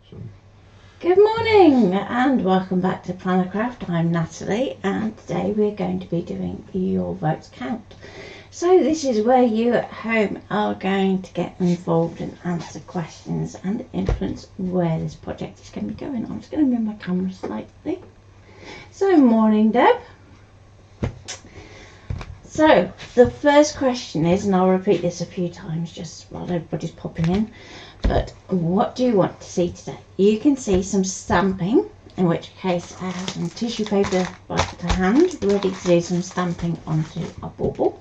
Good morning and welcome back to Trimcraft. I'm Natalie and today we're going to be doing your votes count. So this is where you at home are going to get involved and answer questions and influence where this project is going to be going. I'm just going to move my camera slightly. So morning Deb. So the first question is, and I'll repeat this a few times just while everybody's popping in, but what do you want to see today? You can see some stamping, in which case I have some tissue paper to hand, ready to do some stamping onto a bauble.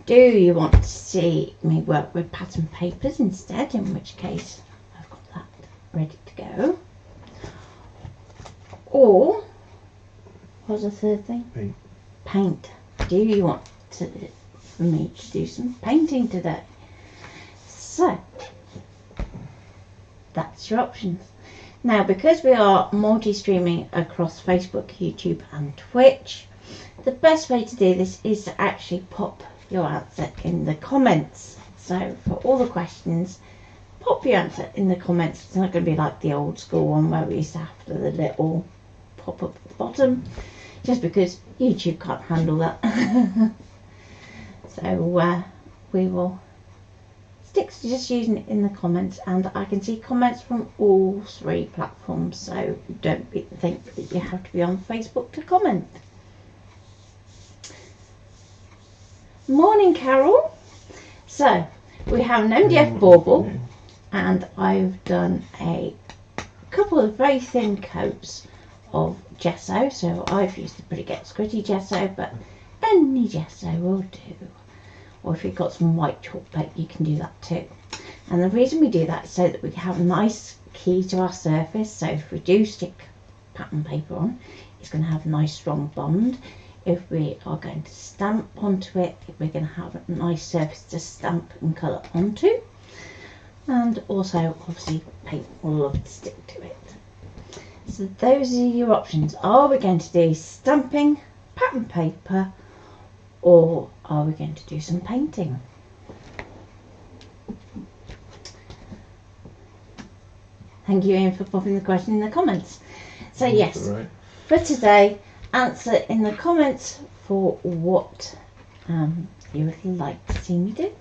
Do you want to see me work with pattern papers instead, in which case I've got that ready to go? Or, what's the third thing? Paint. Do you want for me to do some painting today? So, that's your options. Now, because we are multi-streaming across Facebook, YouTube and Twitch, the best way to do this is to actually pop your answer in the comments. So, for all the questions, pop your answer in the comments. It's not going to be like the old school one where we used to have the little pop up at the bottom, just because YouTube can't handle that. So, we will stick to just using it in the comments, and I can see comments from all three platforms, so don't think that you have to be on Facebook to comment. Morning Carol. So we have an MDF Bauble, and I've done a couple of very thin coats of gesso, so I've used the Pretty Gets Gritty gesso, but any gesso will do. Or if you've got some white chalk paint, you can do that too. And the reason we do that is so that we have a nice key to our surface. So if we do stick pattern paper on, it's going to have a nice strong bond. If we are going to stamp onto it, we're going to have a nice surface to stamp and colour onto. And also, obviously, paint will love to stick to it. So those are your options. Are we going to do stamping, pattern paper, or are we going to do some painting? Thank you Ian for popping the question in the comments. So yes, right. For today, answer in the comments for what you would like to see me do.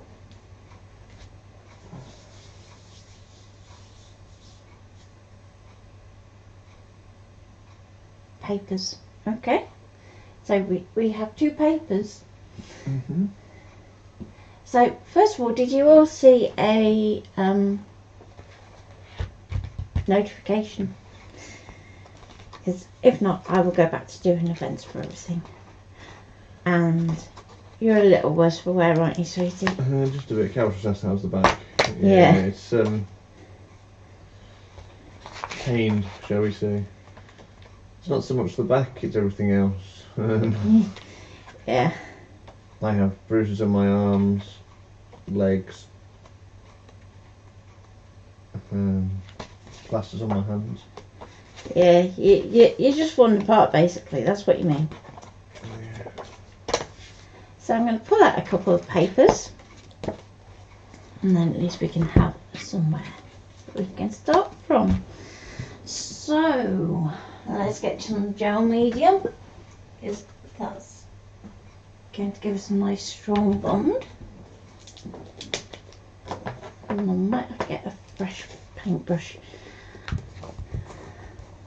Papers, okay. So we have two papers. Mm-hmm. So first of all, did you all see a notification? Because if not, I will go back to doing events for everything. And you're a little worse for wear, aren't you, sweetie? Just a bit. Couch just how's the back? Yeah. It's pain, shall we say? It's not so much the back; it's everything else. Yeah. I have bruises on my arms, legs, plasters on my hands. Yeah, you just falling apart basically, that's what you mean. Yeah. So I'm going to pull out a couple of papers, and then at least we can have somewhere that we can start from. So let's get some gel medium, because that's going to give us a nice strong bond. And I might have to get a fresh paintbrush.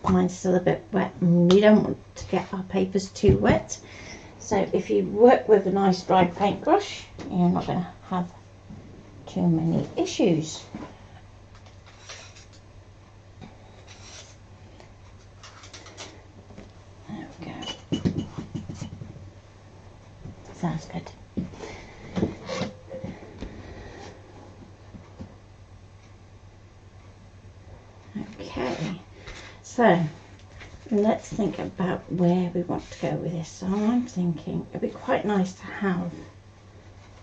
Mine's still a bit wet, and we don't want to get our papers too wet. So if you work with a nice dry paintbrush, you're not going to have too many issues. There we go. Sounds good. Okay, so let's think about where we want to go with this. So I'm thinking it'd be quite nice to have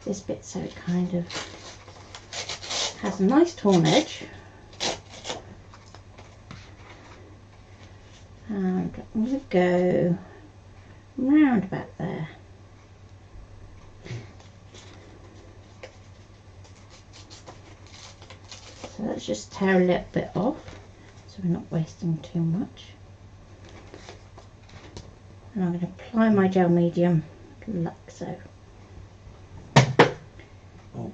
this bit so it kind of has a nice torn edge. And I'm going to go round about there. So let's just tear a little bit off so we're not wasting too much. And I'm going to apply my gel medium like so. Oh.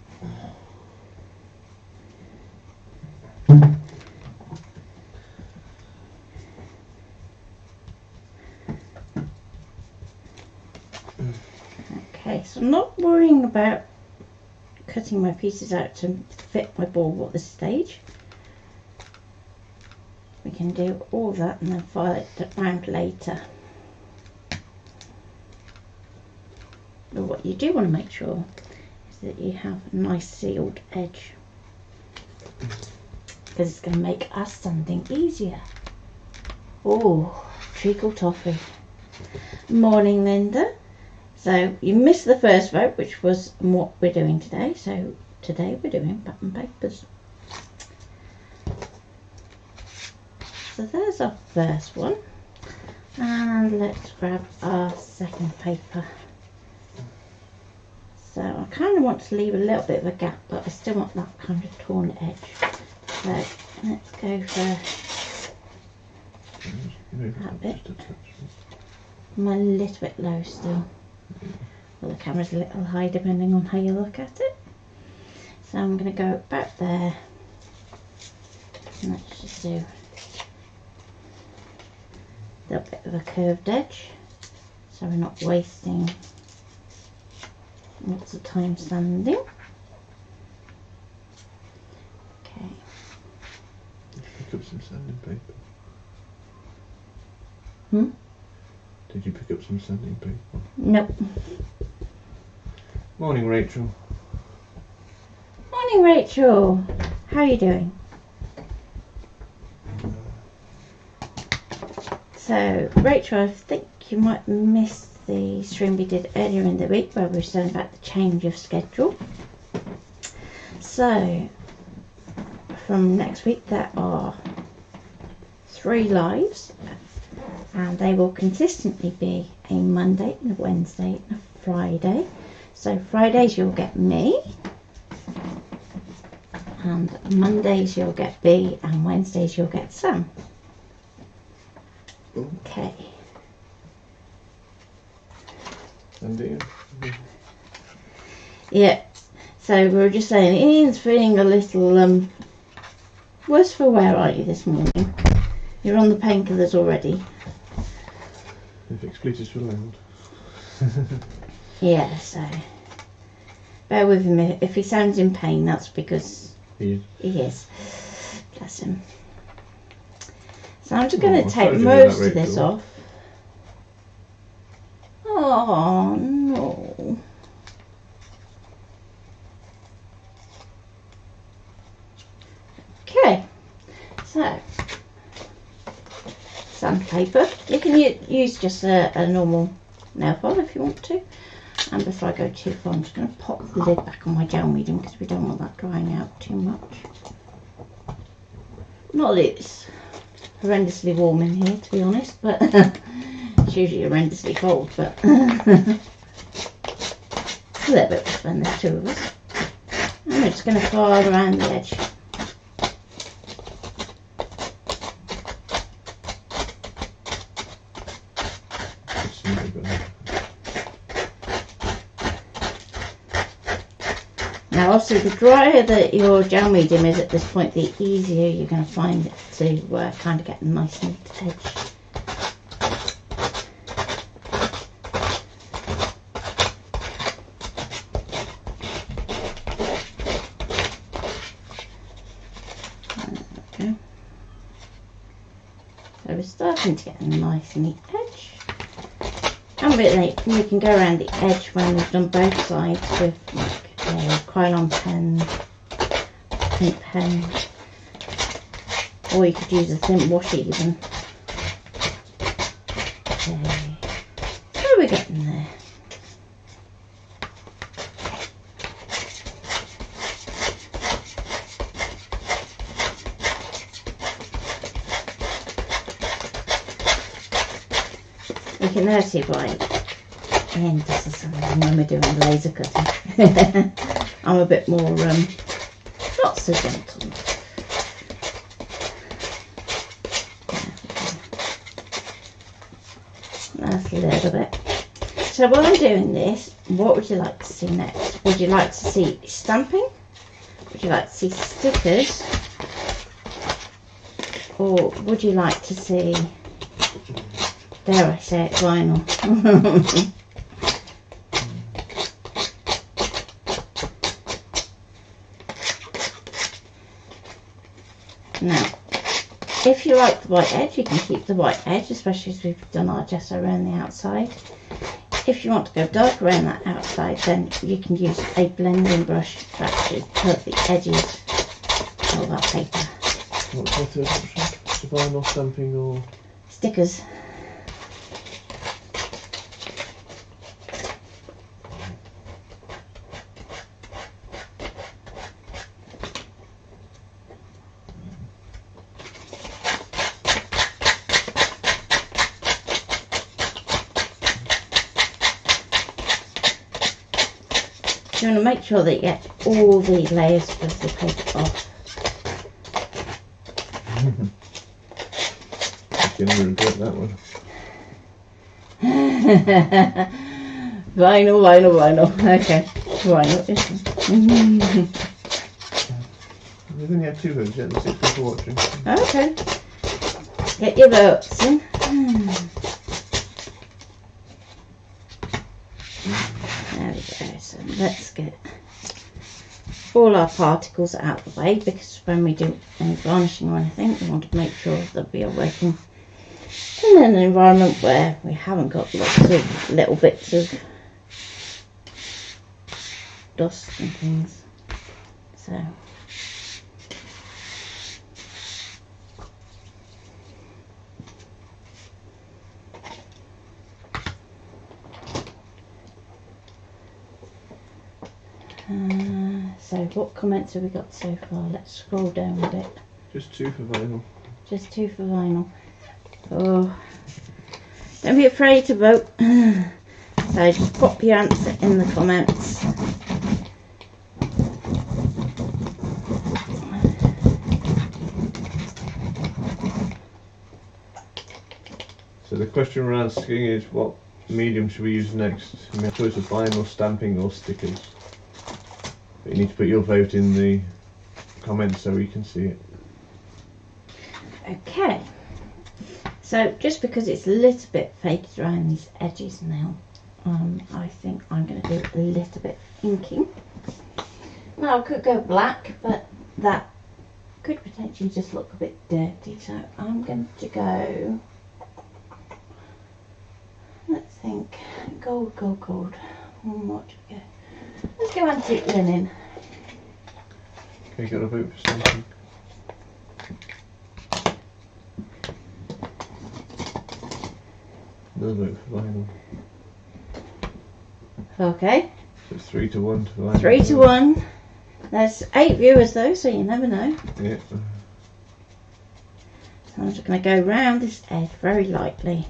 Okay, so I'm not worrying about cutting my pieces out to fit my bauble at this stage. We can do all that and then file it around later. But what you do want to make sure is that you have a nice sealed edge, because it's going to make us sanding easier. Oh, treacle toffee. Morning, Linda. So you missed the first vote, which was what we're doing today. So today we're doing pattern papers. So there's our first one, and let's grab our second paper. So I kind of want to leave a little bit of a gap, but I still want that kind of torn edge. So let's go for that bit. I'm a little bit low still. Well, the camera's a little high depending on how you look at it. So I'm going to go about there. And let's just do a little bit of a curved edge, so we're not wasting lots of time sanding. Okay. Pick up some sanding paper. Hmm? Did you pick up some sanding paper? Nope. Morning, Rachel. Morning, Rachel. How are you doing? So, Rachel, I think you might have missed the stream we did earlier in the week where we were saying about the change of schedule. So, from next week there are 3 lives, and they will consistently be a Monday, a Wednesday and a Friday. So Fridays you'll get me, and Mondays you'll get B, and Wednesdays you'll get Sam. Okay. And Ian? Yeah, so we were just saying Ian's feeling a little worse for wear, aren't you, this morning? You're on the painkillers already. If expletives were allowed. Yeah, so bear with him. If he sounds in pain, that's because he is. Bless him. So I'm just going to take most of this off. Oh no. Okay, so sandpaper. You can use just a normal nail file if you want to. And before I go too far, I'm just going to pop the lid back on my gel medium because we don't want that drying out too much. Not that it's horrendously warm in here, to be honest, but it's usually horrendously cold, but a little bit better when there's 2 of us. And we're just going to file around the edge. Now obviously the drier that your gel medium is at this point, the easier you're going to find it to kind of get a nice neat edge. Okay. So we're starting to get a nice neat edge. And we can go around the edge when we've done both sides with like a Krylon pen, paint pen, or you could use a thin washi even. Okay, so we're getting there. You can now see why Ian does this when we're doing laser cutting. I'm a bit more not so gentle. little bit. So while I'm doing this, what would you like to see next? Would you like to see stamping? Would you like to see stickers? Or would you like to see, dare I say it, vinyl? Now, if you like the white edge, you can keep the white edge, especially as we've done our gesso around the outside. If you want to go dark around that outside, then you can use a blending brush to actually put the edges of that paper. What's my third option? Vinyl stamping or stickers? You want to make sure that you get all the layers of the paper off. I'm going to regret that one. Vinyl. Okay, vinyl. We've only had 2 votes yet, there's 6 people watching. Okay. Get your votes in. There we go. So let's get all our particles out of the way, because when we do any varnishing or anything, we want to make sure that we are working in an environment where we haven't got lots of little bits of dust and things. So what comments have we got so far? Let's scroll down a bit. Just 2 for vinyl. Just 2 for vinyl. Oh, don't be afraid to vote. So just pop your answer in the comments. So the question we're asking is, what medium should we use next? We have a choice of vinyl, stamping or stickers. But you need to put your vote in the comments so we can see it. Okay. So just because it's a little bit faked around these edges now, I think I'm going to do a little bit of inking. Now I could go black, but that could potentially just look a bit dirty. So I'm going to go, let's think, gold. What do we go? Let's go antique linen. Okay, got a vote for stamping. Another vote for vinyl. Okay. So it's 3 to 1 to vinyl. 3 to 1. There's 8 viewers though, so you never know. Yeah. So I'm just going to go round this edge very lightly,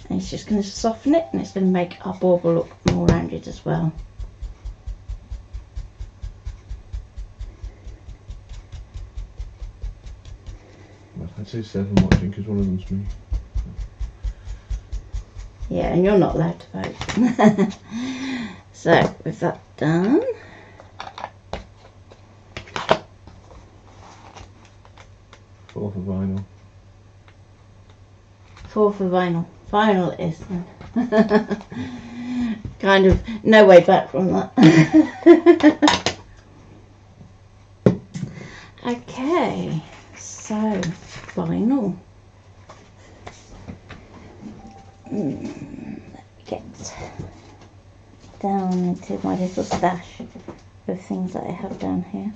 and it's just going to soften it, and it's going to make our bauble look more rounded as well. I'd say 7 watching because one of them's me. Yeah, and you're not allowed to vote. So with that done, Four for vinyl. 4 for vinyl. Vinyl it is then. Kind of no way back from that. Okay, so vinyl. Let me get down into my little stash of things that I have down here.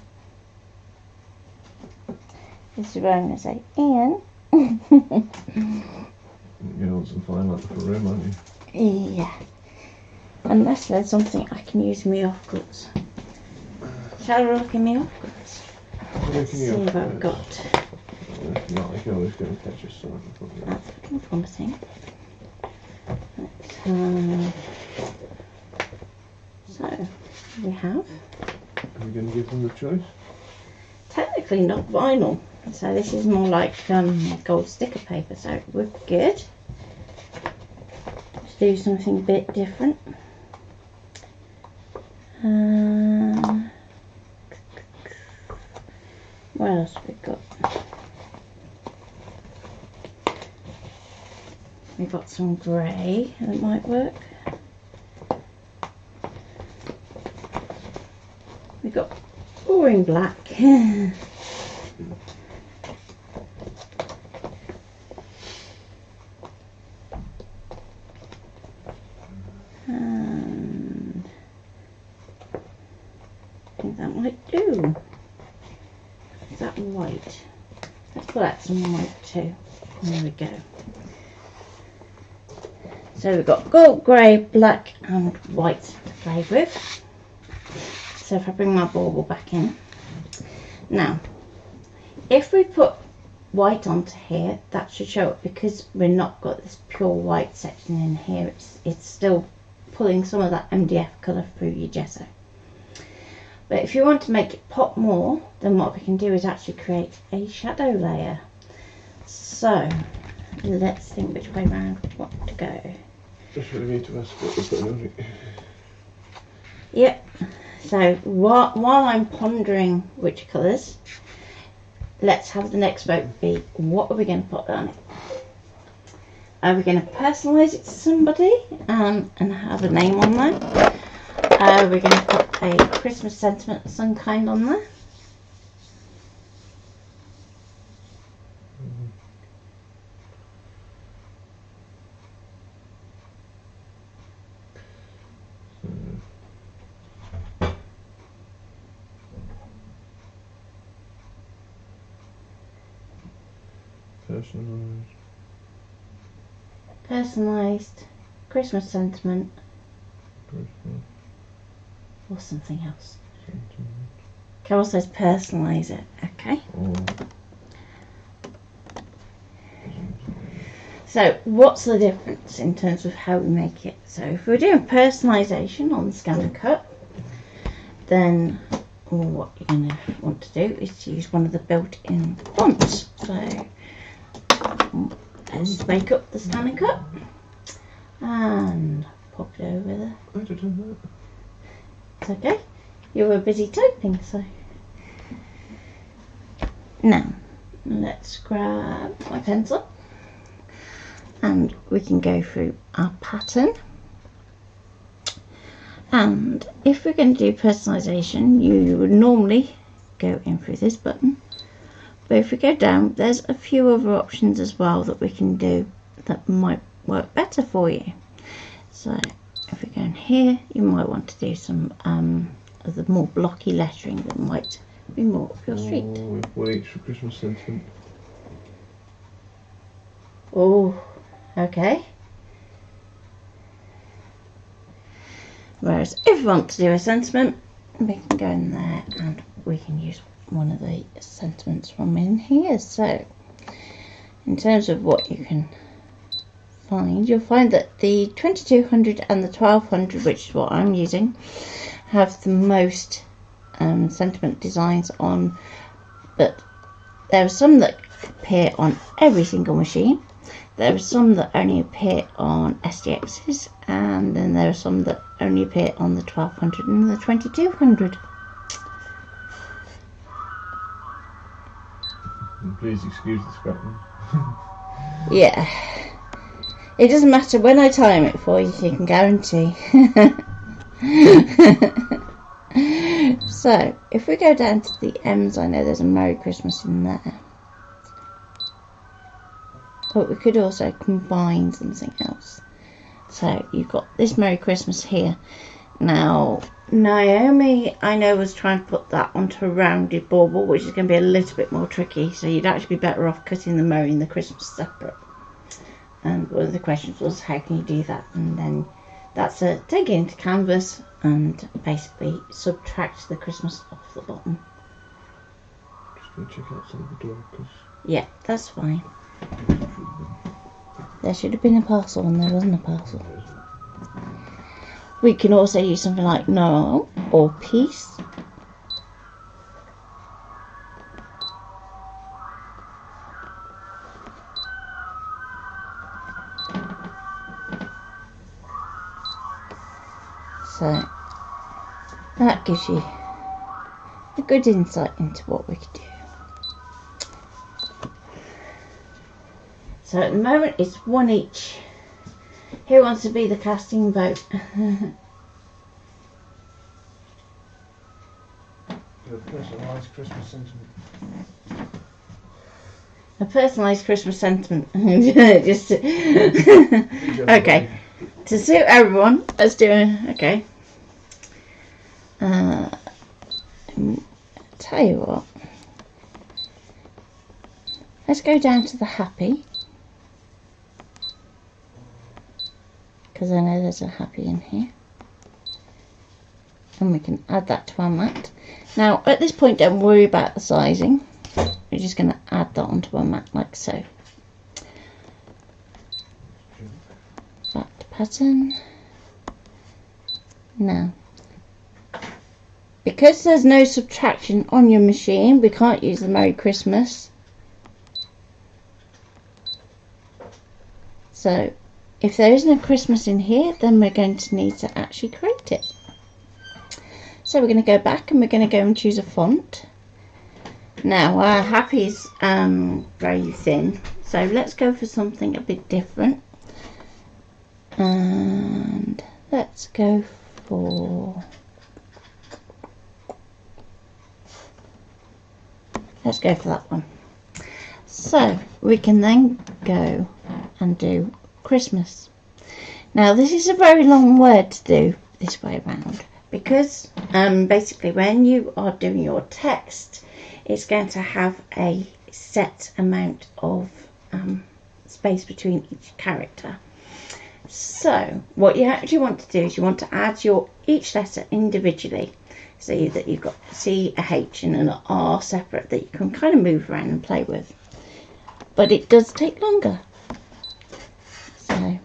This is where I'm going to say Ian. You want some vinyl up for a room, aren't you? Yeah. Unless there's something I can use in my offcuts. Shall I look in my offcuts? See what I've got. No, I can always go and catch a sword. That's looking promising. So we have. Are we going to give them the choice? Technically not vinyl, so this is more like gold sticker paper, so we're good. do something a bit different. What else have we got? We've got some grey that might work. We've got boring black. And I think that might do. Is that white? Let's pull out some white too. There we go. So we've got gold, grey, black and white to play with. So if I bring my bauble back in. Now, if we put white onto here, that should show up because we've not got this pure white section in here. It's still pulling some of that MDF colour through your gesso. But if you want to make it pop more, then what we can do is actually create a shadow layer. So let's think which way round we want to go. Just really need to ask what we're putting on it. Yep. So while I'm pondering which colours, let's have the next vote be, what are we going to put on it? Are we going to personalise it to somebody and have a name on there? Are we going to put a Christmas sentiment of some kind on there? Personalised Christmas sentiment or something else. Carol says personalise it. Okay. So what's the difference in terms of how we make it? So if we're doing personalisation on ScanNCut, then what you're going to want to do is to use one of the built-in fonts. So let's wake up the ScanNCut and pop it over there. I don't know that. It's okay. You were busy typing, so. Now, let's grab my pencil and we can go through our pattern. And if we're going to do personalisation, you would normally go in through this button. But if we go down, there's a few other options as well that we can do that might work better for you. So if we go in here, you might want to do some of the more blocky lettering that might be more up your street. One each for Christmas sentiment. Oh, okay. Whereas if we want to do a sentiment, we can go in there and we can use one of the sentiments from in here. So in terms of what you can find, you'll find that the 2200 and the 1200, which is what I'm using, have the most sentiment designs on, but there are some that appear on every single machine. There are some that only appear on SDXs, and then there are some that only appear on the 1200 and the 2200. Please excuse the scrapping. Yeah, it doesn't matter when I time it for you, you can guarantee. So if we go down to the M's, I know there's a Merry Christmas in there, but we could also combine something else. So you've got this Merry Christmas here. Now Naomi, I know, was trying to put that onto a rounded bauble, which is going to be a little bit more tricky, so you'd actually be better off cutting the Merry and the Christmas separate. And one of the questions was, how can you do that? And then that's a take it into canvas and basically subtract the Christmas off the bottom. Just going to check outside the door, because... Yeah, that's fine. There should have been a parcel and there wasn't a parcel. We can also use something like Noel or Peace. So that gives you a good insight into what we could do. So at the moment it's one each. Who wants to be the casting vote? A personalised Christmas sentiment. A personalised Christmas sentiment. Just okay. To suit everyone, let's do it. Okay. Tell you what. Let's go down to the happy. Because I know there's a happy in here. And we can add that to our mat. Now, at this point, don't worry about the sizing. We're just going to add that onto our mat like so. Back to pattern. Now, because there's no subtraction on your machine, we can't use the Merry Christmas. So, if there isn't a Christmas in here, then we're going to need to actually create it. So we're going to go back and we're going to go and choose a font. Now our happy's very thin, so let's go for something a bit different. And let's go for that one. So we can then go and do Christmas. Now this is a very long word to do this way around, because basically when you are doing your text, it's going to have a set amount of space between each character. So what you actually want to do is you want to add each letter individually, so that you've got a C, a H and an R separate that you can kind of move around and play with. But it does take longer. So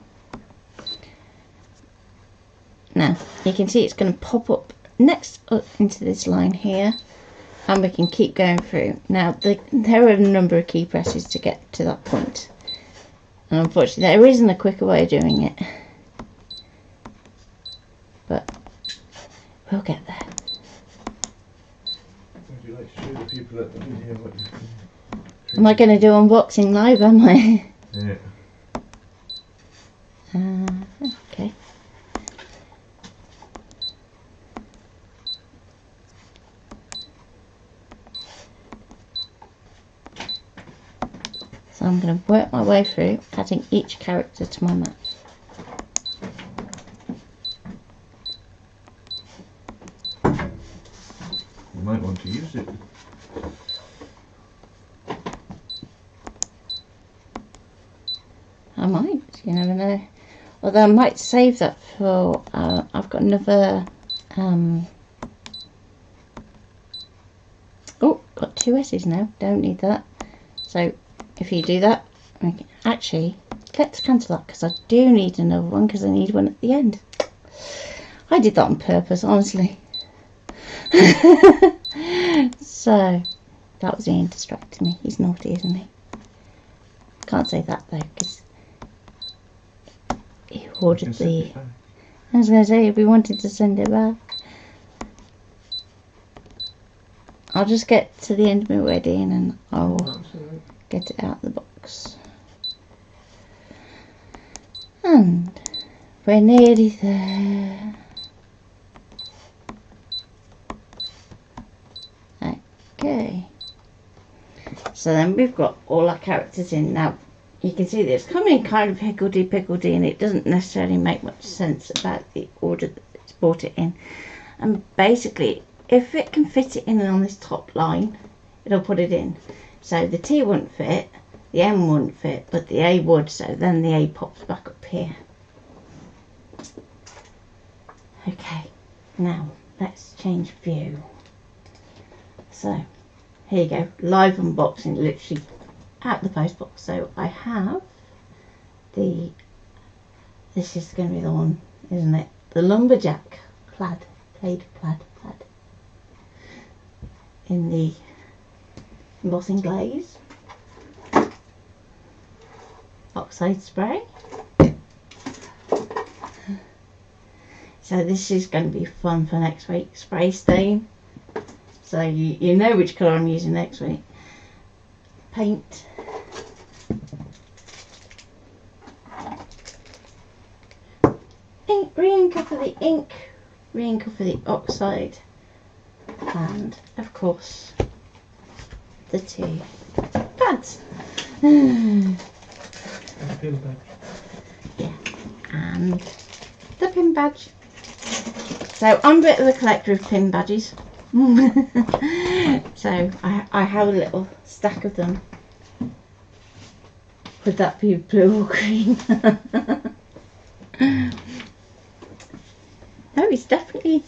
now you can see it's going to pop up next up into this line here, and we can keep going through. Now there are a number of key presses to get to that point, and unfortunately there isn't a quicker way of doing it, but we'll get there. Would you like to show the people at the video what you can? Am I going to do unboxing live, am I? Yeah. Okay. So I'm going to work my way through adding each character to my map. You might want to use it. I might, you never know. Although I might save that for, I've got another, oh, got two S's now, don't need that. So if you do that, actually, let's cancel that, because I do need another one, because I need one at the end. I did that on purpose, honestly. So that was Ian distracting me. He's naughty, isn't he? Can't say that though, because he ordered the... I was going to say, if we wanted to send it back. I'll just get to the end of my wedding and I'll get it out of the box. And we're nearly there. Okay. So then we've got all our characters in. Now you can see this coming kind of higgledy-piggledy, and it doesn't necessarily make much sense about the order that it's brought it in. And basically, if it can fit it in on this top line, it'll put it in. So the T wouldn't fit, the M wouldn't fit, but the A would, so then the A pops back up here. Okay, now let's change view. So here you go, live unboxing, literally out the post box. So I have this is going to be the one, isn't it? The lumberjack plaid in the embossing glaze, oxide spray. So this is going to be fun for next week. Spray stain. So you know which colour I'm using next week. Paint. Ink, re-inker for the ink, re-inker for the oxide, and of course the two pads. Yeah, and the pin badge. So I'm a bit of a collector of pin badges. So I have a little stack of them. Would that be blue or green? No, it's definitely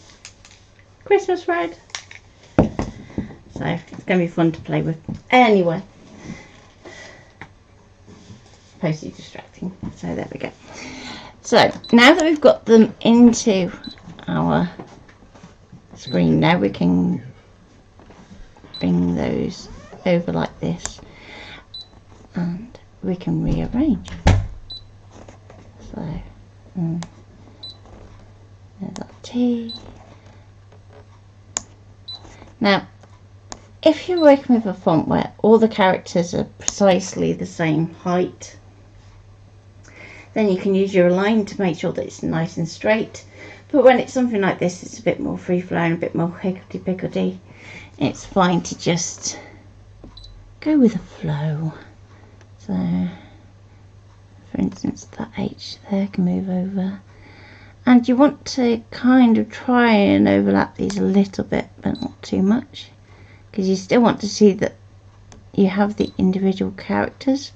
Christmas red. So it's going to be fun to play with. Anyway, supposed to be distracting. So there we go. So now that we've got them into our screen, now we can bring those over like this and we can rearrange. So there's that T. Now if you're working with a font where all the characters are precisely the same height, then you can use your line to make sure that it's nice and straight. But when it's something like this, it's a bit more free flowing, a bit more higgledy-piggledy. It's fine to just go with the flow. So, for instance, that H there can move over. And you want to kind of try and overlap these a little bit, but not too much. Because you still want to see that you have the individual characters.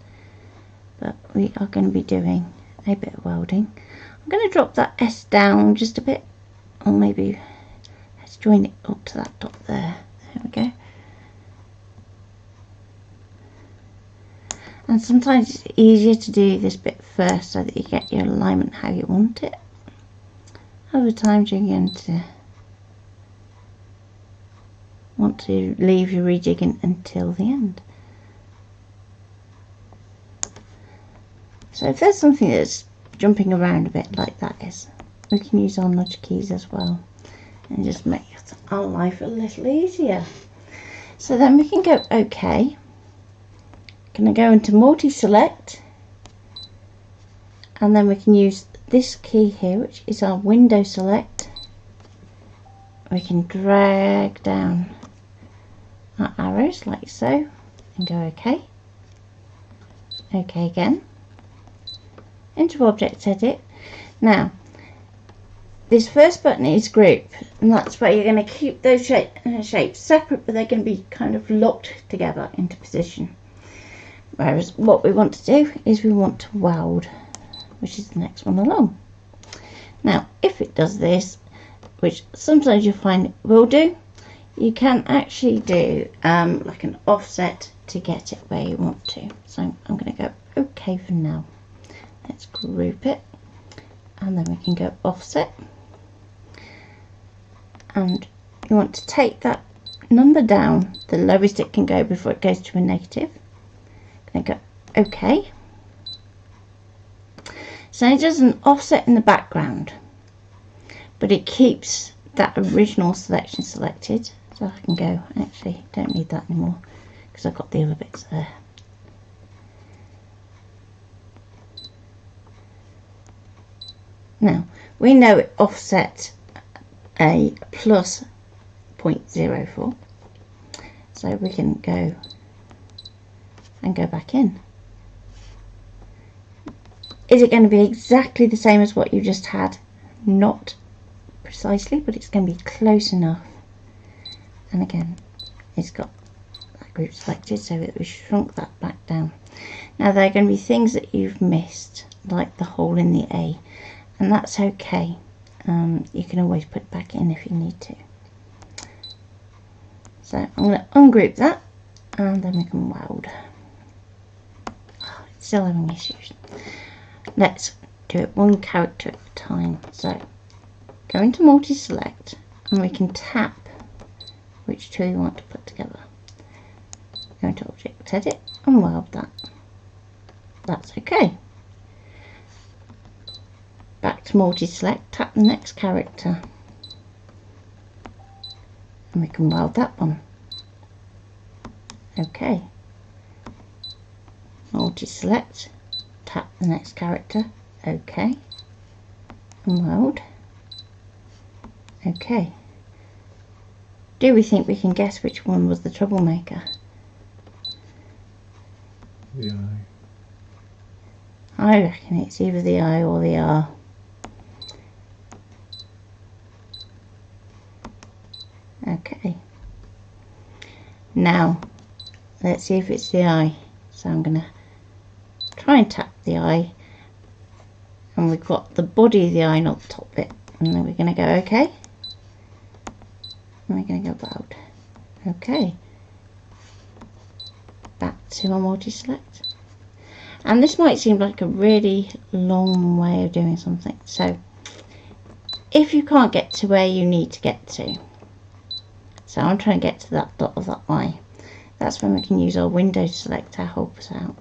But we are going to be doing a bit of welding. I'm going to drop that S down just a bit, or maybe let's join it up to that dot there. There we go. And sometimes it's easier to do this bit first so that you get your alignment how you want it. Other times you're going to want to leave your rejigging until the end. So if there's something that's jumping around a bit like that is, we can use our nudge keys as well and just make our life a little easier. So then we can go OK. Gonna go into multi-select, and then we can use this key here, which is our window select. We can drag down our arrows like so and go OK. OK again. Into object edit. Now this first button is group, and that's where you're going to keep those shapes separate, but they're going to be kind of locked together into position. Whereas what we want to do is we want to weld, which is the next one along. Now if it does this, which sometimes you'll find it will do, you can actually do like an offset to get it where you want to. So I'm going to go OK for now. Let's group it, and then we can go offset, and you want to take that number down the lowest it can go before it goes to a negative. I'm going to go OK. So it does an offset in the background, but it keeps that original selection selected. So I can go, actually don't need that anymore because I've got the other bits there. Now we know it offset a plus 0.04, so we can go and go back in. Is it going to be exactly the same as what you just had? Not precisely, but it's going to be close enough. And again, it's got that group selected, so that we shrunk that back down. Now there are going to be things that you've missed, like the hole in the A, and that's okay. You can always put it back in if you need to. So I'm going to ungroup that, and then we can weld. Oh, it's still having issues. Let's do it one character at a time. So go into multi-select, and we can tap which two you want to put together. Go into object edit and weld that. That's okay. Back to multi-select, tap the next character, and we can weld that one. Okay. Multi-select, tap the next character, okay, and weld. Okay. Do we think we can guess which one was the troublemaker? The eye. I reckon it's either the I or the R. Okay. Now, let's see if it's the I. So I'm going to try and tap the eye, and we've got the body of the eye, not the top bit, and then we're going to go OK, and we're going to go weld. Okay, back to our multi-select, and this might seem like a really long way of doing something, so if you can't get to where you need to get to, so I'm trying to get to that dot of that eye, that's when we can use our window select to help us out.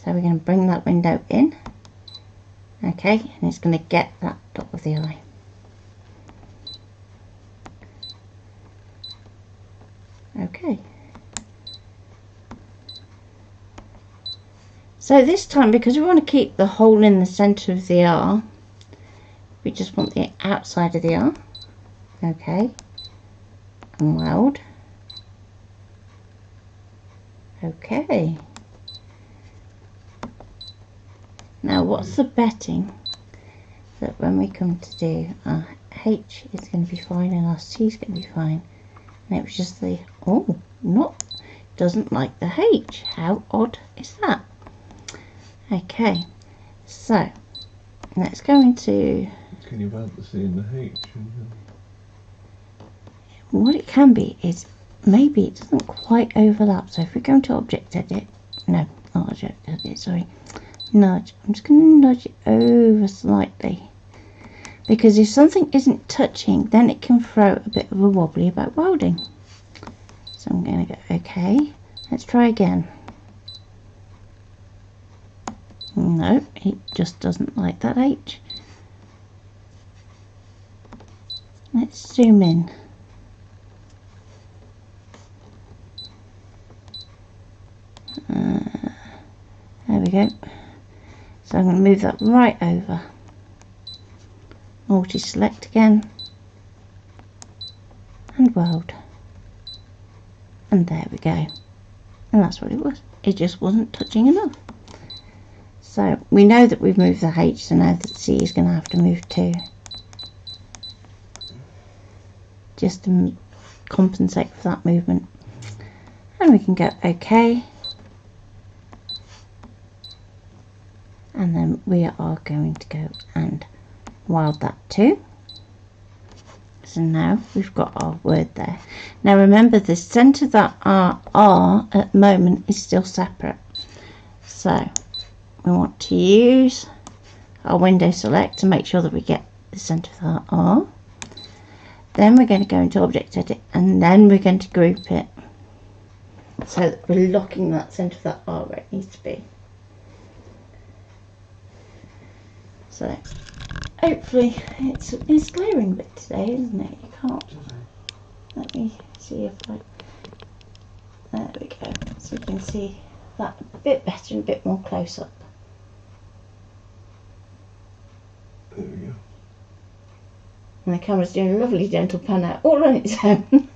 So we're going to bring that window in, okay, and it's going to get that dot of the eye. Okay. So this time, because we want to keep the hole in the centre of the R, we just want the outside of the R, okay, and weld. Okay. Now what's the betting that when we come to do our H is going to be fine and our C is going to be fine, and it was just the doesn't like the H. How odd is that? Okay, so let's go into, can you add the C and the H? What it can be is maybe it doesn't quite overlap. So if we go into object edit, no, not object edit, sorry, nudge, I'm just going to nudge it over slightly, because if something isn't touching, then it can throw a bit of a wobbly about welding. So I'm going to go okay, let's try again. No, it just doesn't like that H. Let's zoom in. There we go. So I'm going to move that right over. Multi-select again. And weld. And there we go. And that's what it was. It just wasn't touching enough. So we know that we've moved the H, so now the C is going to have to move too. Just to compensate for that movement. And we can go OK. And then we are going to go and weld that too. So now we've got our word there. Now remember, the centre of that R at the moment is still separate. So we want to use our window select to make sure that we get the centre of that R. Then we're going to go into object edit, and then we're going to group it so that we're locking that centre of that R where it needs to be. So hopefully it's glaring a bit today, isn't it? You can't. Let me see if there we go. So you can see that a bit better and a bit more close up. There we go. And the camera's doing a lovely gentle pan out all on its own.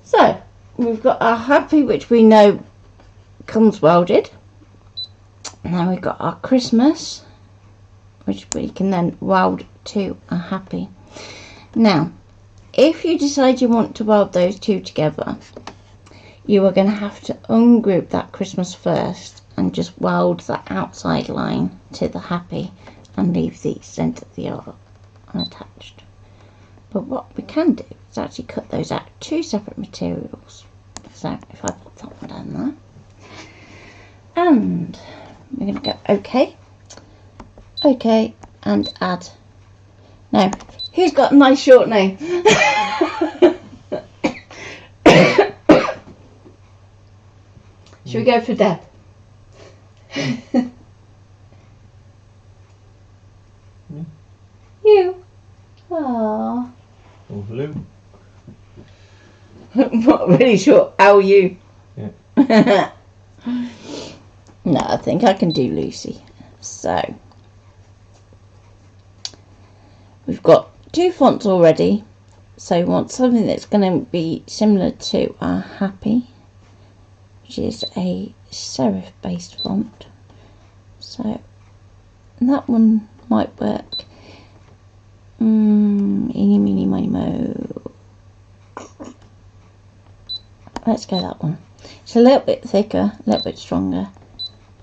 So we've got our happy, which we know comes welded. Now we've got our Christmas, which we can then weld to a happy. Now, if you decide you want to weld those two together, you are going to have to ungroup that Christmas first and just weld that outside line to the happy and leave the centre of the R unattached. But what we can do is actually cut those out, two separate materials. So if I put that one down there, and we're going to go OK, OK, and add. Now, who's got a nice short name? Should we go for Deb? Yeah. You. Aww. Or blue. I'm not really sure. How are you? Yeah. No, I think I can do Lucy. So, we've got 2 fonts already. So we want something that's going to be similar to our Happy, which is a serif based font. So that one might work. Eeny, meeny, miny, mo. Let's go that one. It's a little bit thicker, a little bit stronger,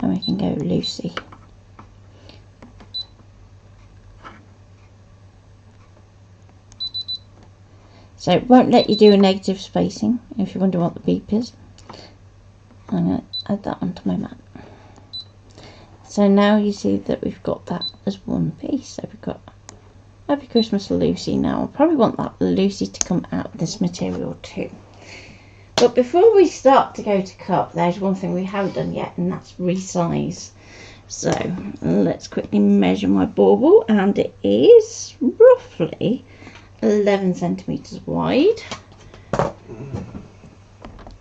and we can go Lucy. So it won't let you do a negative spacing if you wonder what the beep is. I'm going to add that onto my mat. So now you see that we've got that as one piece. So we've got Happy Christmas Lucy. Now I probably want that Lucy to come out of this material too. But before we start to go to cut, there's one thing we haven't done yet, and that's resize. So let's quickly measure my bauble, and it is roughly 11 centimeters wide.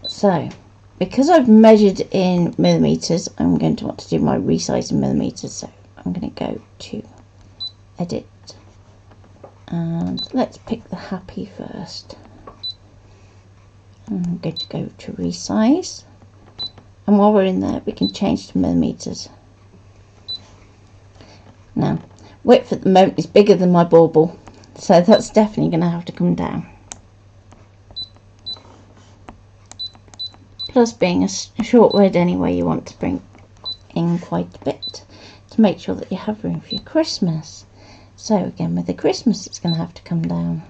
So because I've measured in millimeters, I'm going to want to do my resize in millimeters. So I'm going to go to edit, and let's pick the Happy first. I'm going to go to resize, and while we're in there we can change to millimeters. Now width at the moment is bigger than my bauble, so that's definitely going to have to come down. Plus, being a short word anyway, you want to bring in quite a bit to make sure that you have room for your Christmas. So again, with the Christmas, it's going to have to come down.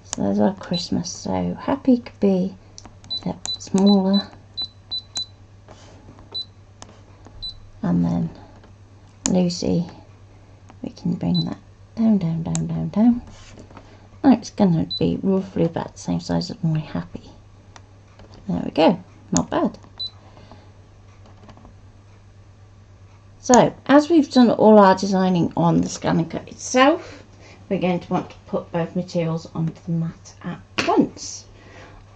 So there's our Christmas. So Happy could be a bit smaller, and then Lucy, we can bring that down, down, down, down, down. And it's going to be roughly about the same size as my Happy. There we go, not bad. So as we've done all our designing on the ScanNCut itself, we're going to want to put both materials onto the mat at once.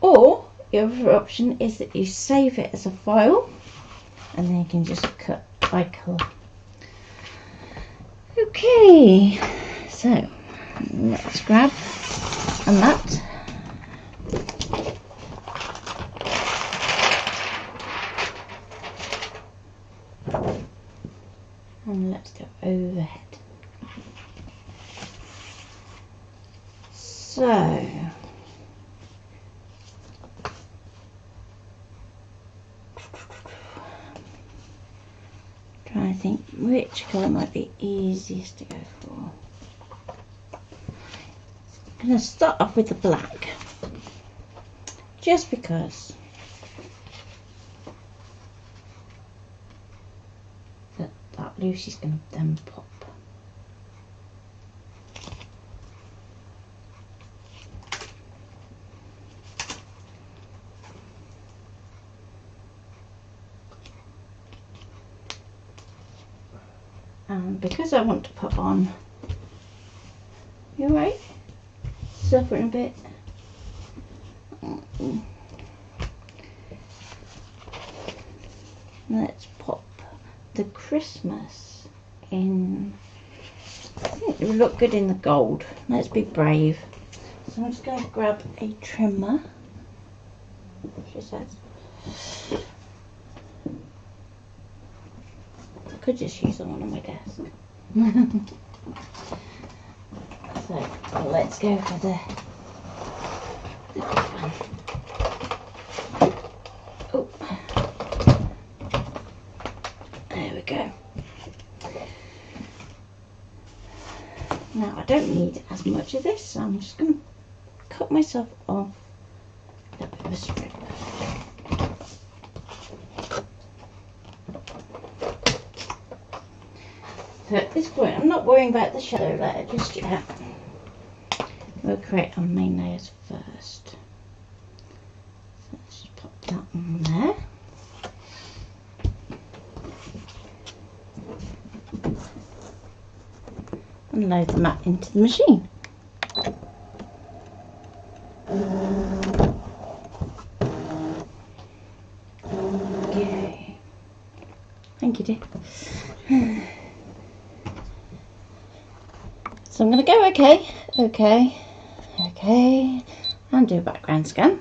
Or the other option is that you save it as a file, and then you can just cut by colour. Okay, so let's grab a mat. And let's go overhead. So trying to think which colour might be easiest to go for. I'm going to start off with the black, just because that Lucy's going to then pop. And because I want to put on, you alright? Suffering a bit. Let's pop the Christmas in. I think it would look good in the gold. Let's be brave. So I'm just going to grab a trimmer, she says. I could just use the one on my desk. So let's go for the big one. Oh, there we go. Now I don't need as much of this, so I'm just going to cut myself off a bit of a strip. So at this point I'm not worrying about the shadow layer just yet. We'll create our main layers first. So let's just pop that on there. and load the mat into the machine. Okay. Thank you, dear. So I'm going to go okay, and do a background scan.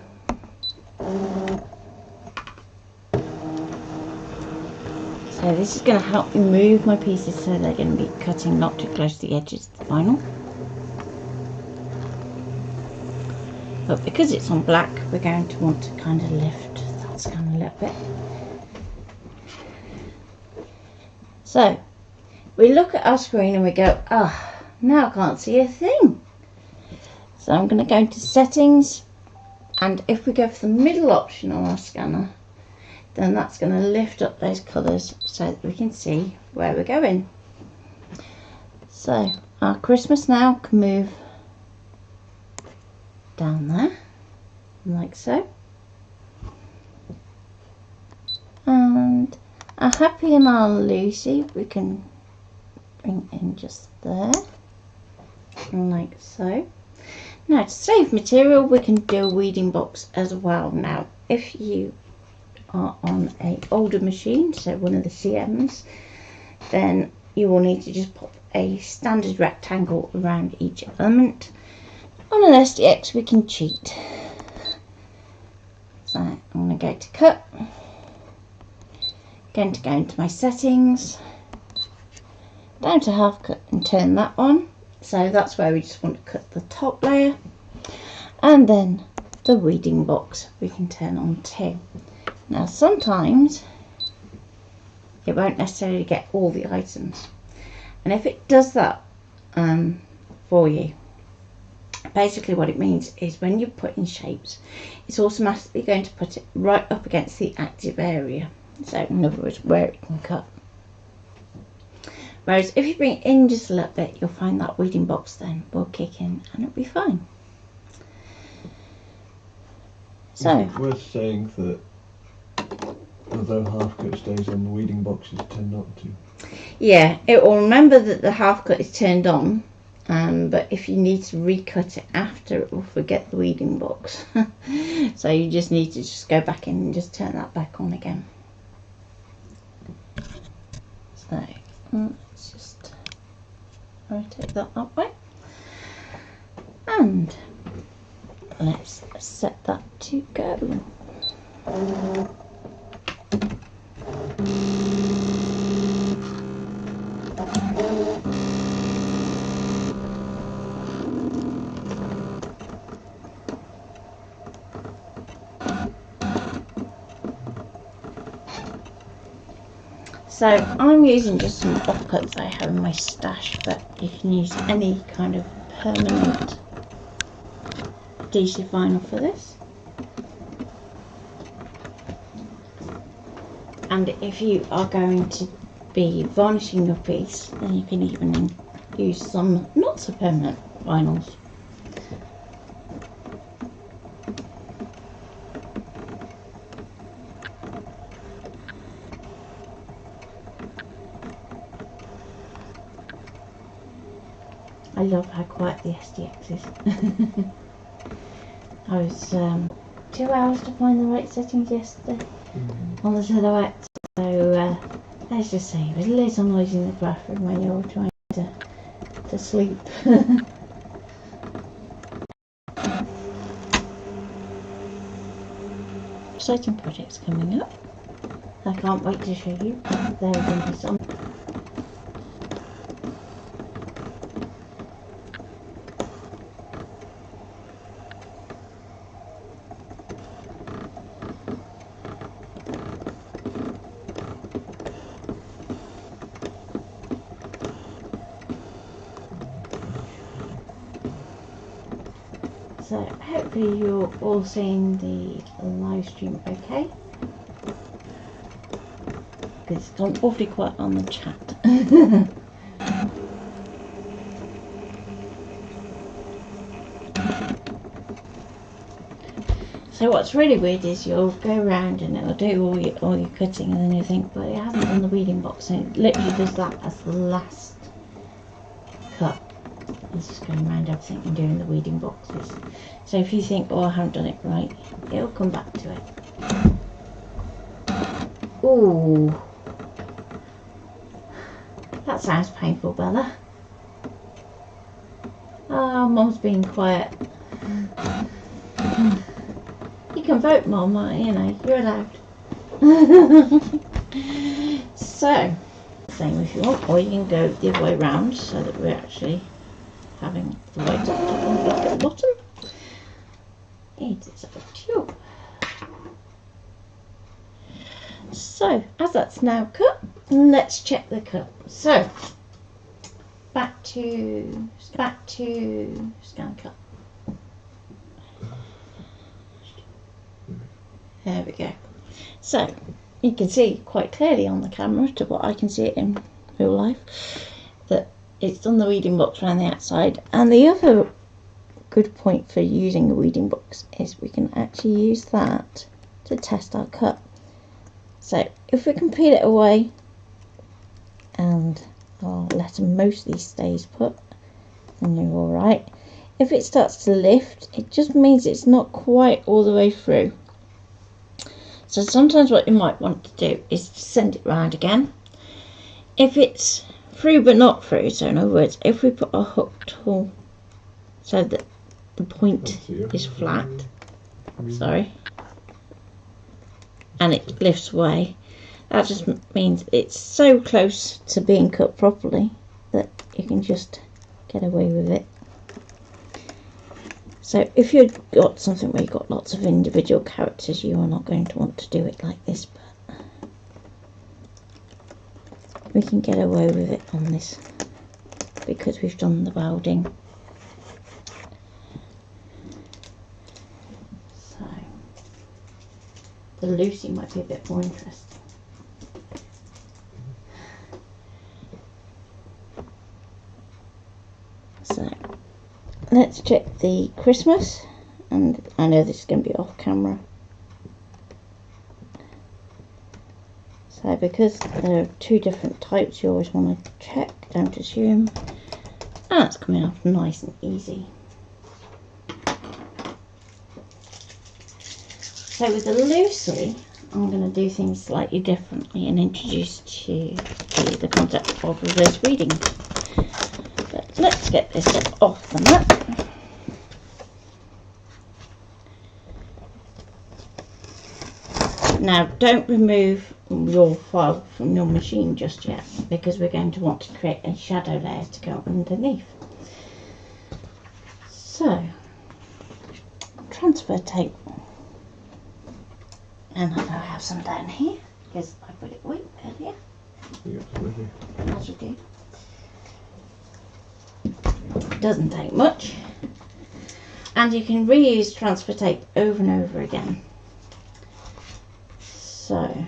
So this is going to help me move my pieces so they're going to be cutting not too close to the edges of the vinyl. But because it's on black, we're going to want to kind of lift that scan a little bit. So we look at our screen and we go, ah, now I can't see a thing. So I'm going to go into settings, and if we go for the middle option on our scanner, then that's going to lift up those colours so that we can see where we're going. So our Christmas now can move down there, like so. And our Happy and our Lucy we can bring in just there, like so. Now to save material we can do a weeding box as well. Now if you are on a older machine, so one of the CMs, then you will need to just pop a standard rectangle around each element. On an SDX we can cheat. So I'm going to go to cut, going to go into my settings, down to half cut and turn that on. So that's where we just want to cut the top layer, and then the weeding box we can turn on too. Now sometimes it won't necessarily get all the items, and if it does that for you, basically what it means is when you put in shapes, it's automatically going to put it right up against the active area, so in other words where it can cut. Whereas if you bring it in just a little bit, you'll find that weeding box then will kick in and it'll be fine. So it's worth saying that although half cut stays on, the weeding boxes tend not to. Yeah, it will remember that the half cut is turned on, but if you need to recut it after, it will forget the weeding box. So you just need to just go back in and just turn that back on again. So let's just rotate that way, and let's set that to go. So I'm using just some offcuts I have in my stash, but you can use any kind of permanent adhesive vinyl for this. And if you are going to be varnishing your piece, then you can even use some not so permanent vinyls. I love how quiet the SDX is. I was 2 hours to find the right settings yesterday on the silhouette, so let's just say there's a little noise in the bathroom when you're trying to sleep. Exciting projects coming up. I can't wait to show you. There are going to be some. So hopefully you're all seeing the live stream okay, because it's gone awfully quiet on the chat. So what's really weird is you'll go around and it'll do all your cutting, and then you think, well, it hasn't done the weeding box, and it literally does that as the last cut. It's just going around everything and doing the weeding boxes. So if you think, oh, I haven't done it right, it'll come back to it. Ooh. That sounds painful, Bella. Oh, Mum's being quiet. You can vote, Mum, you know, you're allowed. So, same if you want, or you can go the other way round so that we're actually having the white at the top and black at the bottom. It is up to you. So, as that's now cut, let's check the cut. So, back to ScanNCut. There we go. So, you can see quite clearly on the camera, to what I can see it in real life, that it's done the weeding box around the outside. And the other good point for using a weeding box is we can actually use that to test our cut. So if we can peel it away, and I'll let most of these stays put, then you're alright. If it starts to lift, it just means it's not quite all the way through. So sometimes what you might want to do is send it round again. If it's through but not through, so in other words, if we put a hook tool so that the point is flat, sorry, and it lifts away, that just means it's so close to being cut properly that you can just get away with it. So if you've got something where you've got lots of individual characters, you are not going to want to do it like this, but we can get away with it on this because we've done the welding. So the Lucy might be a bit more interesting. So let's check the Christmas, and I know this is going to be off camera. So because there are two different types, you always want to check, don't assume. And it's coming off nice and easy. So with the Lucy, I'm going to do things slightly differently and introduce to you the concept of reverse weeding. But let's get this off the mat. Now don't remove your file from your machine just yet, because we're going to want to create a shadow layer to go underneath. So, transfer tape, and I know I have some down here because I put it away earlier. As you do. It doesn't take much, and you can reuse transfer tape over and over again. So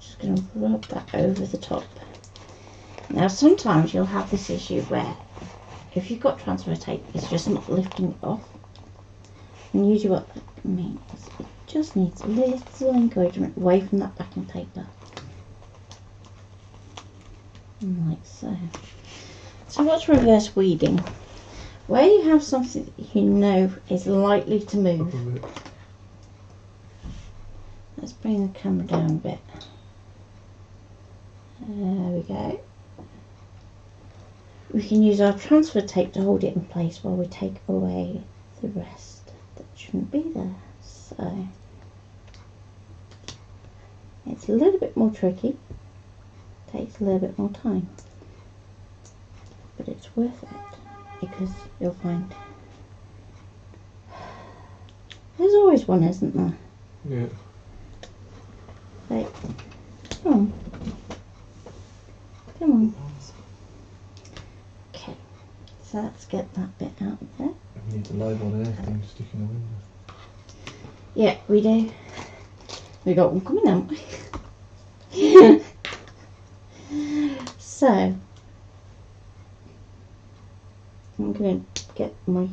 just going to rub that over the top. Now sometimes you'll have this issue where if you've got transfer tape, it's just not lifting it off, and usually what that means, it just needs a little encouragement away from that backing paper, like so. So what's reverse weeding? Where you have something that you know is likely to move. Let's bring the camera down a bit. There we go. We can use our transfer tape to hold it in place while we take away the rest that shouldn't be there. So it's a little bit more tricky, takes a little bit more time, but it's worth it. Because you'll find there's always one, isn't there? Yeah. Like, come on. Come on. Okay, so let's get that bit out of there. We need the live on air thing to stick in the window. Yeah, we do. We got one coming, haven't we? So I'm going to get my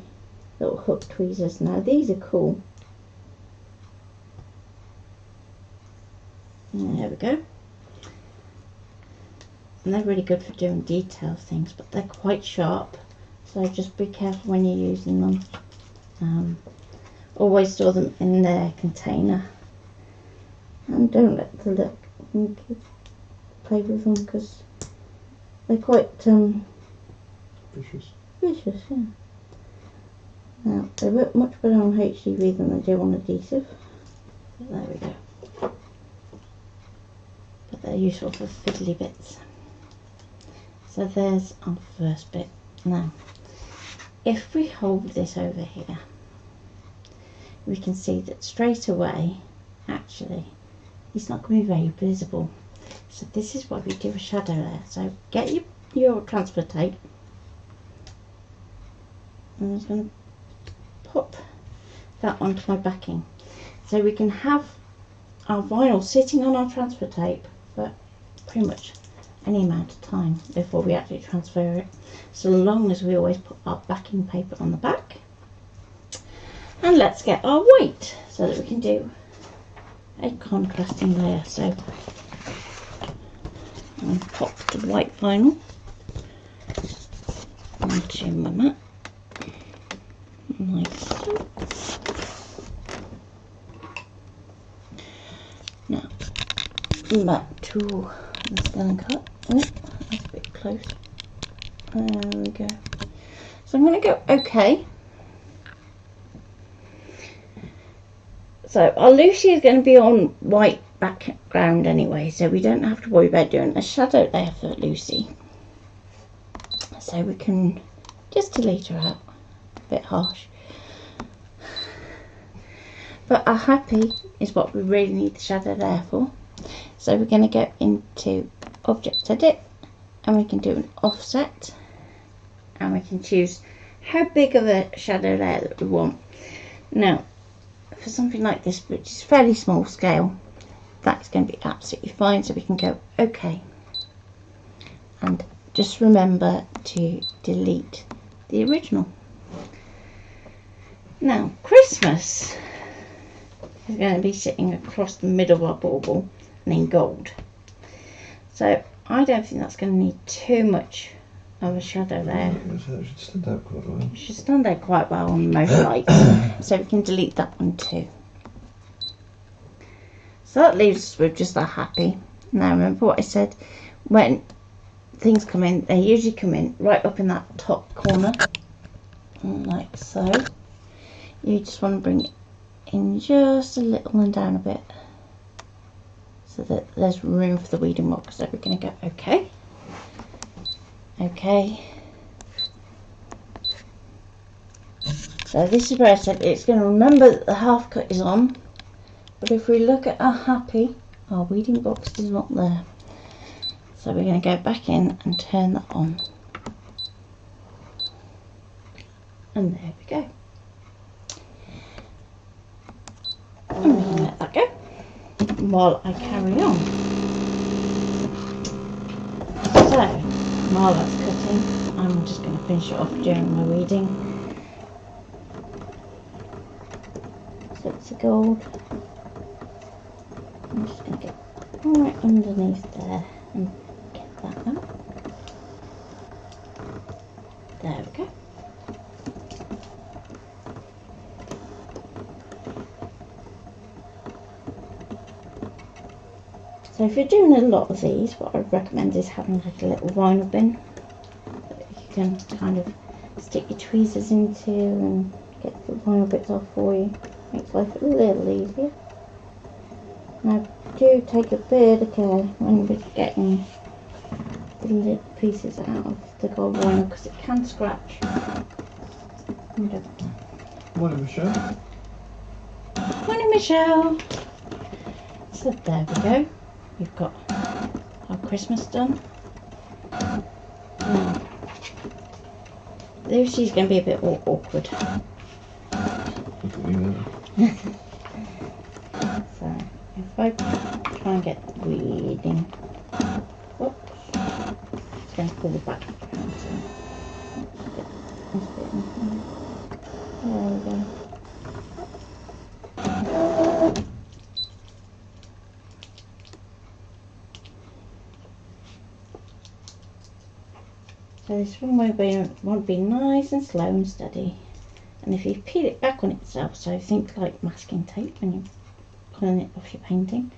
little hook tweezers now. These are cool. There we go. and they're really good for doing detail things, but they're quite sharp, so just be careful when you're using them. Always store them in their container, and don't let the little kids play with them because they're quite vicious. Vicious, yeah. Now they work much better on HDV than they do on adhesive. But there we go. But they're useful for fiddly bits. So there's our first bit. Now, if we hold this over here, we can see that straight away, actually, it's not going to be very visible. So this is why we do a shadow there. So get your transfer tape, and I'm just going to pop that onto my backing. So we can have our vinyl sitting on our transfer tape for pretty much any amount of time before we actually transfer it, so long as we always put our backing paper on the back. And let's get our white so that we can do a contrasting layer. So I'll pop the white vinyl onto my mat like so. Now back to the ScanNCut. Oh, that's a bit close. There we go. So I'm going to go OK. So our Lucy is going to be on white background anyway, so we don't have to worry about doing a shadow there for Lucy. So we can just delete her out. A bit harsh. But our happy is what we really need the shadow there for. So we're going to go into Object Edit, and we can do an offset, and we can choose how big of a shadow layer that we want. Now, for something like this, which is fairly small scale, that's going to be absolutely fine. So we can go OK, and just remember to delete the original. Now Christmas is going to be sitting across the middle of our bauble and in gold, so I don't think that's going to need too much of a shadow there. So it should stand out quite well. It should stand out quite well on most lights, so we can delete that one too. So that leaves us with just that happy. Now remember what I said, when things come in, they usually come in right up in that top corner, like so. You just want to bring it in just a little and down a bit, so that there's room for the weeding box. So we're going to go OK. OK. So this is where I said it's going to remember that the half cut is on, but if we look at our happy, our weeding box is not there. So we're going to go back in and turn that on. And there we go. And we can let that go while I carry on. So while that's cutting, I'm just going to finish it off doing my weeding. So it's a gold. I'm just going to get right underneath there and get that out. There we go. So if you're doing a lot of these, what I'd recommend is having like a little vinyl bin that you can kind of stick your tweezers into and get the vinyl bits off for you. Makes life a little easier. Now do take a bit of care when we're getting the little pieces out of the gold vinyl, because it can scratch. Morning, Michelle. Morning, Michelle. So there we go. We've got our Christmas done. Now, Lucy's going to be a bit awkward. Look at me now. So if I try and get weeding, whoops, it's going to pull the back around. So there we go. So this one won't be nice and slow and steady. And if you peel it back on itself, so think like masking tape when you're pulling it off your painting,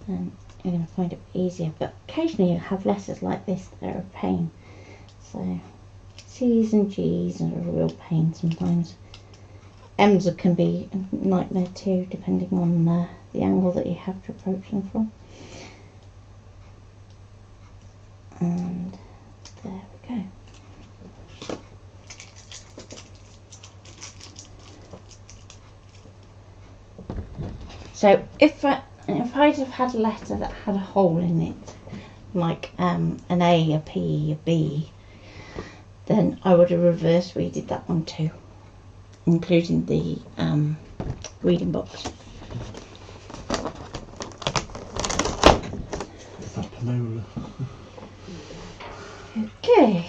then you're going to find it easier. But occasionally you have letters like this that are a pain. So C's and G's are a real pain sometimes. M's can be a nightmare too, depending on the angle that you have to approach them from. And there we go. So if I'd have had a letter that had a hole in it, like an A, a P, a B, then I would have reverse weeded that one too, including the reading box. Okay.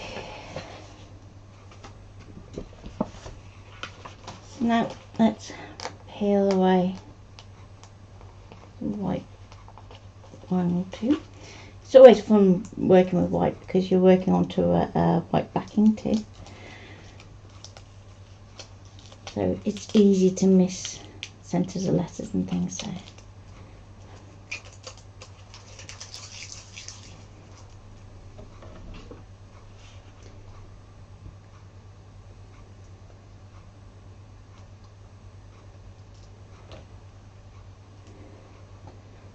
So now let's peel away the white vinyl too. It's always fun working with white because you're working onto a white backing too. So it's easy to miss centres of letters and things.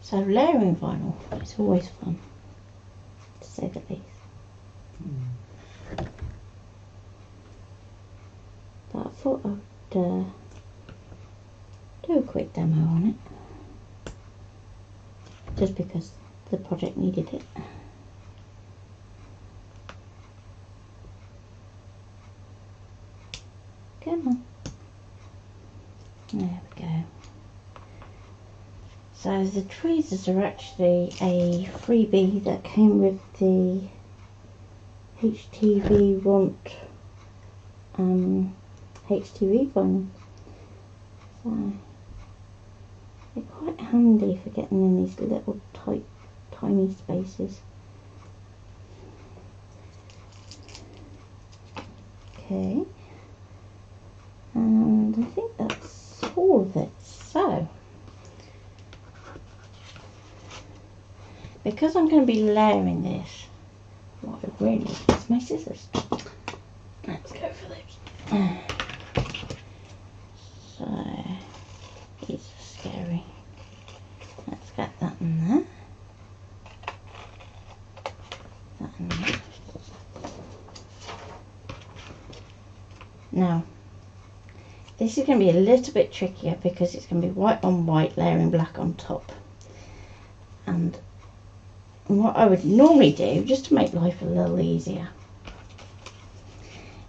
So layering vinyl is always fun, to say the least. But I thought I'd do a quick demo on it, just because the project needed it. Come on. There we go. So the tweezers are actually a freebie that came with the HTV HTV vinyl. So they're quite handy for getting in these little tight, tiny spaces. Okay, and I think that's all of it. So because I'm going to be layering this, what I really need is my scissors. Let's go for those. So, these are scary. Let's get that in there. That in there. Now, this is going to be a little bit trickier because it's going to be white on white, layering black on top. And what I would normally do, just to make life a little easier,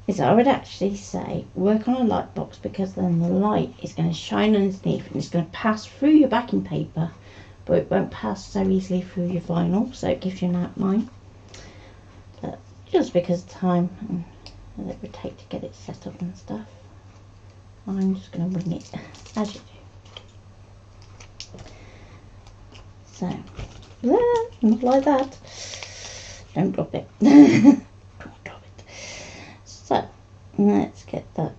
is I would actually say work on a light box, because then the light is going to shine underneath and it's going to pass through your backing paper, but it won't pass so easily through your vinyl, so it gives you an outline. But just because of time and it would take to get it set up and stuff, I'm just going to wing it as you do. So not like that. Don't drop it. Don't drop it. So let's get that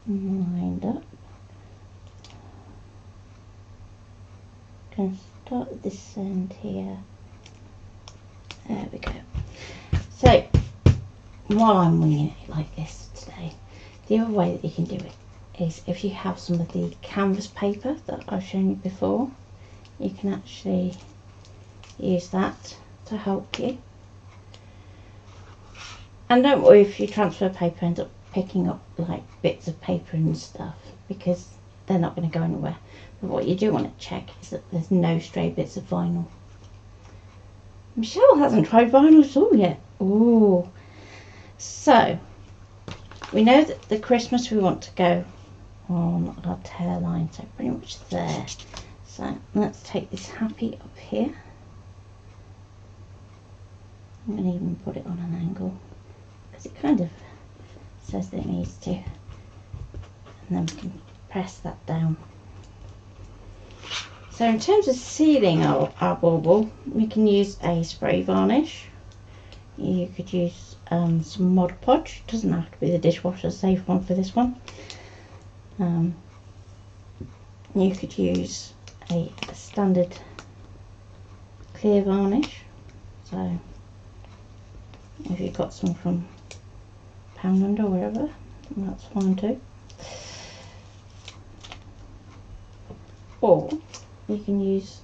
lined up. Going to start at this end here. There we go. So while I'm winging it like this today, the other way that you can do it is if you have some of the canvas paper that I've shown you before, you can actually use that to help you. And don't worry if your transfer paper ends up picking up like bits of paper and stuff, because they're not going to go anywhere. But what you do want to check is that there's no stray bits of vinyl. Michelle hasn't tried vinyl at all yet. Ooh. So we know that the Christmas we want to go on our tail line, so pretty much there. So let's take this happy up here. I'm going to even put it on an angle because it kind of says that it needs to. And then we can press that down. So in terms of sealing our bauble, we can use a spray varnish. You could use some Mod Podge. It doesn't have to be the dishwasher safe one for this one. You could use a standard clear varnish. So if you've got some from Poundland or wherever, that's fine too. Or you can use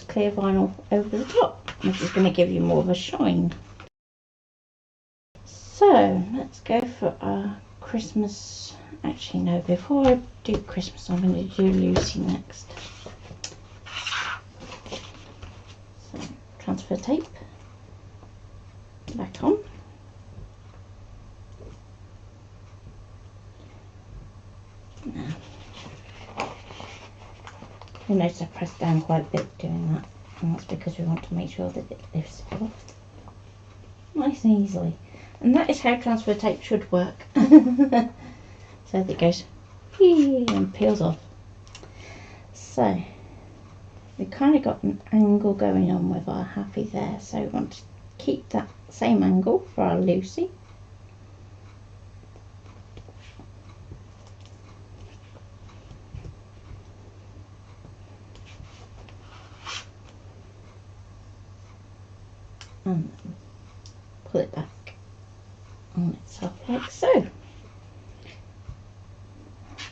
clear vinyl over the top, which is going to give you more of a shine. So let's go for our Christmas. Actually no, before I do Christmas I'm going to do Lucy next. So transfer tape back on. Now you'll notice I pressed down quite a bit doing that, and that's because we want to make sure that it lifts it off nice and easily. And that is how transfer tape should work. So that it goes and peels off. So we've kind of got an angle going on with our happy there, so we want to keep that same angle for our Lucy. And pull it back on itself like so.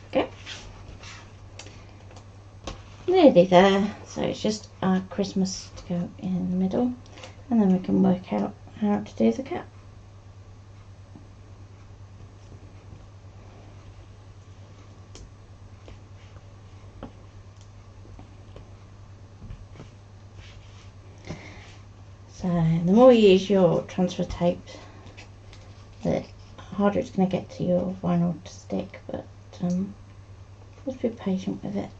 Okay, nearly there. So it's just our Christmas to go in the middle, and then we can work out how to do the cap. So the more you use your transfer tape, the harder it's going to get to your vinyl to stick, but just be patient with it.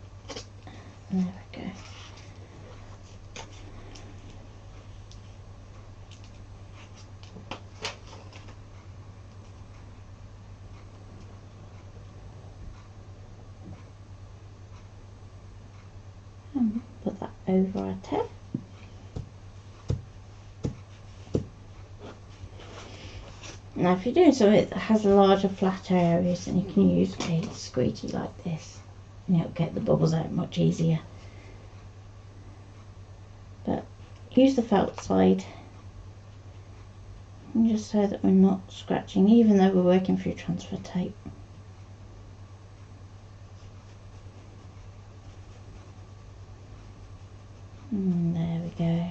And there we go. And put that over our tail. Now if you're doing something that has larger flat areas, then you can use a squeegee like this, and it'll get the bubbles out much easier. But use the felt side, and just so that we're not scratching, even though we're working through transfer tape. And there we go.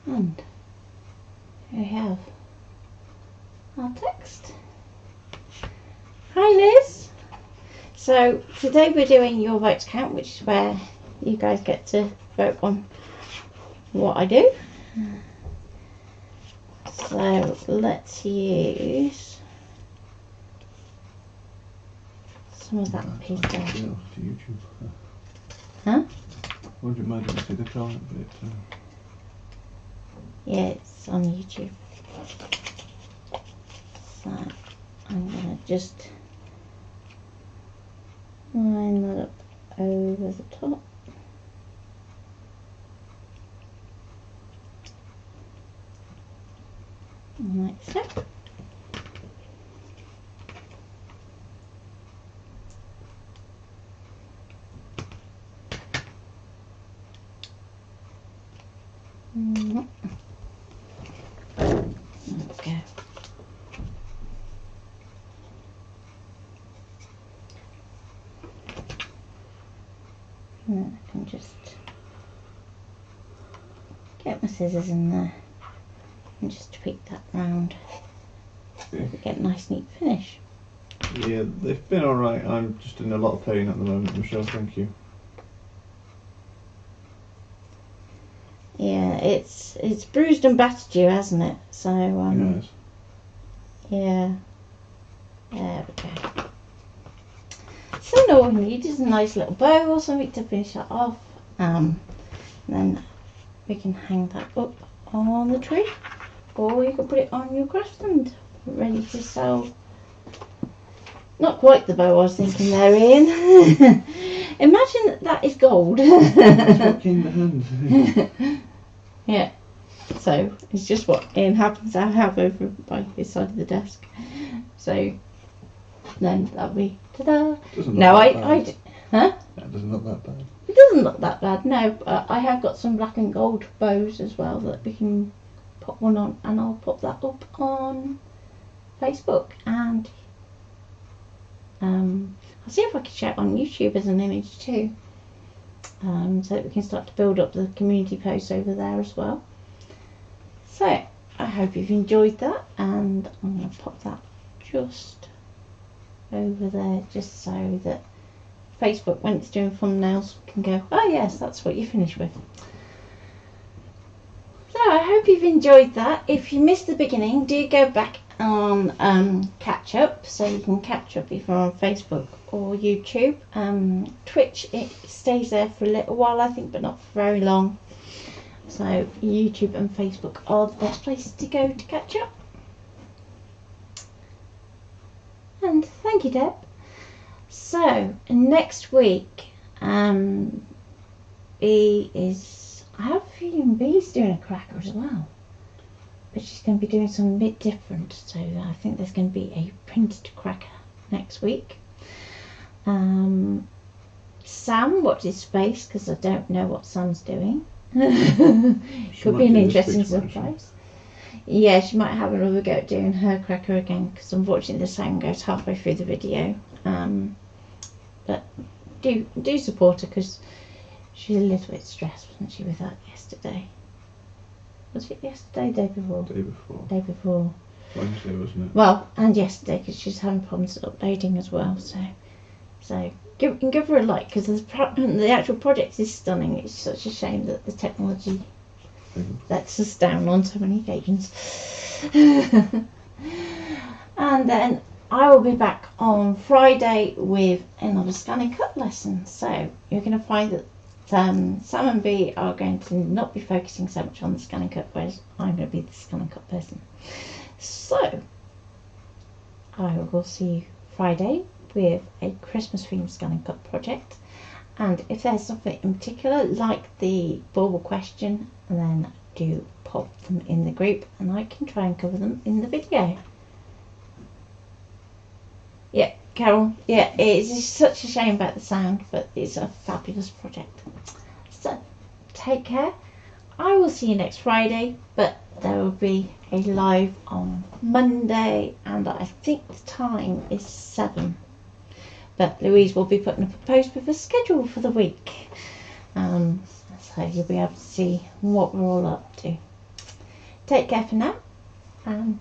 And here we have our text. Hi Liz! So today we're doing your votes count, which is where you guys get to vote on what I do. So let's use some of that paper. To YouTube. Huh? Would you imagine to see the comment bit? Yeah, it's on YouTube. So I'm going to just line that up over the top. Like so. Okay. And I can just get my scissors in there and just tweak that round so we get a nice neat finish. Yeah, they've been alright. I'm just in a lot of pain at the moment, Michelle, thank you. Yeah, it's bruised and battered you, hasn't it? So Yes. yeah. There we go. So all we need is a nice little bow or something to finish that off. Then we can hang that up on the tree, or you can put it on your craft stand, ready to sell. Not quite the bow I was thinking there, Ian. Imagine that is gold. It's in the hand. Yeah. So it's just what Ian happens to have over by his side of the desk. So then that'll be ta-da. No, huh? That doesn't look that bad. It doesn't look that bad, no. But I have got some black and gold bows as well that we can pop one on, and I'll pop that up on Facebook, and I'll see if I can share it on YouTube as an image too, so that we can start to build up the community posts over there as well. So I hope you've enjoyed that, and I'm going to pop that just over there, just so that Facebook, when it's doing thumbnails, can go, oh yes, that's what you finished with. So I hope you've enjoyed that. If you missed the beginning, do go back on catch up, so you can catch up if you're on Facebook or YouTube. Twitch, it stays there for a little while, I think, but not for very long. So YouTube and Facebook are the best places to go to catch up. And thank you, Deb. So next week, I have a feeling Bee's doing a cracker as well, but she's going to be doing something a bit different. So I think there's going to be a printed cracker next week. Sam, watch his space, because I don't know what Sam's doing. Could be an interesting surprise. Yeah, she might have another go at doing her cracker again, because unfortunately the sound goes halfway through the video. But do support her, because she's a little bit stressed, wasn't she, with that yesterday? Was it yesterday, day before? Day before. Day before. Wednesday, wasn't it? Well, and yesterday, because she's having problems uploading as well. So give her a like, because the actual project is stunning. It's such a shame that the technology lets us down on so many occasions. And then I will be back on Friday with another ScanNCut lesson. So you're going to find that Sam and Bee are going to not be focusing so much on the ScanNCut, whereas I'm going to be the ScanNCut person. So I will see you Friday with a Christmas themed ScanNCut project. And if there's something in particular, like the bauble question, then do pop them in the group, and I can try and cover them in the video. Yeah, Carol, yeah, it's such a shame about the sound, but it's a fabulous project. So, take care. I will see you next Friday, but there will be a live on Monday, and I think the time is 7. But Louise will be putting up a post with a schedule for the week. So you'll be able to see what we're all up to. Take care for now, and